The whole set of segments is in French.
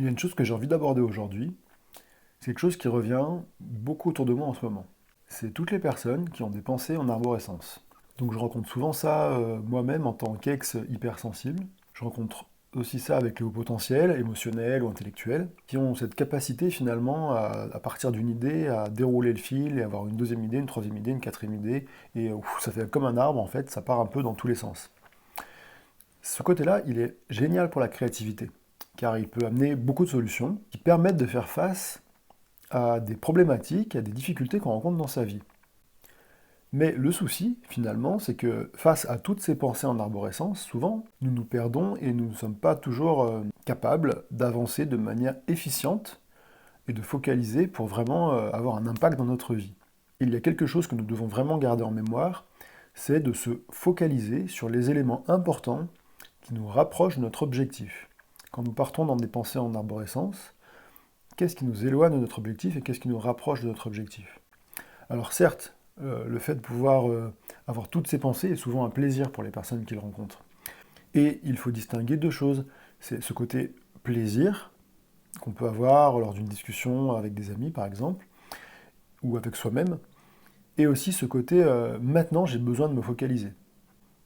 Il y a une chose que j'ai envie d'aborder aujourd'hui, c'est quelque chose qui revient beaucoup autour de moi en ce moment. C'est toutes les personnes qui ont des pensées en arborescence. Donc je rencontre souvent ça moi-même en tant qu'ex hypersensible. Je rencontre aussi ça avec les hauts potentiels, émotionnels ou intellectuels, qui ont cette capacité finalement à partir d'une idée, à dérouler le fil et avoir une deuxième idée, une troisième idée, une quatrième idée, et ça fait comme un arbre en fait, ça part un peu dans tous les sens. Ce côté-là, il est génial pour la créativité, car il peut amener beaucoup de solutions qui permettent de faire face à des problématiques, à des difficultés qu'on rencontre dans sa vie. Mais le souci, finalement, c'est que face à toutes ces pensées en arborescence, souvent, nous nous perdons et nous ne sommes pas toujours capables d'avancer de manière efficiente et de focaliser pour vraiment avoir un impact dans notre vie. Il y a quelque chose que nous devons vraiment garder en mémoire, c'est de se focaliser sur les éléments importants qui nous rapprochent de notre objectif. Quand nous partons dans des pensées en arborescence, qu'est-ce qui nous éloigne de notre objectif et qu'est-ce qui nous rapproche de notre objectif? Alors certes, le fait de pouvoir avoir toutes ces pensées est souvent un plaisir pour les personnes qui le rencontrent. Et il faut distinguer deux choses. C'est ce côté plaisir qu'on peut avoir lors d'une discussion avec des amis par exemple, ou avec soi-même, et aussi ce côté maintenant j'ai besoin de me focaliser.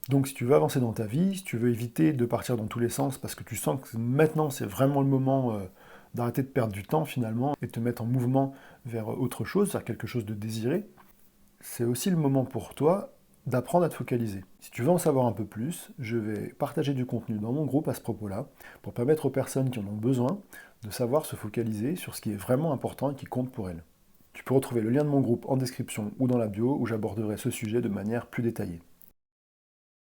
Donc si tu veux avancer dans ta vie, si tu veux éviter de partir dans tous les sens parce que tu sens que maintenant c'est vraiment le moment d'arrêter de perdre du temps finalement et de te mettre en mouvement vers autre chose, vers quelque chose de désiré, c'est aussi le moment pour toi d'apprendre à te focaliser. Si tu veux en savoir un peu plus, je vais partager du contenu dans mon groupe à ce propos-là pour permettre aux personnes qui en ont besoin de savoir se focaliser sur ce qui est vraiment important et qui compte pour elles. Tu peux retrouver le lien de mon groupe en description ou dans la bio où j'aborderai ce sujet de manière plus détaillée.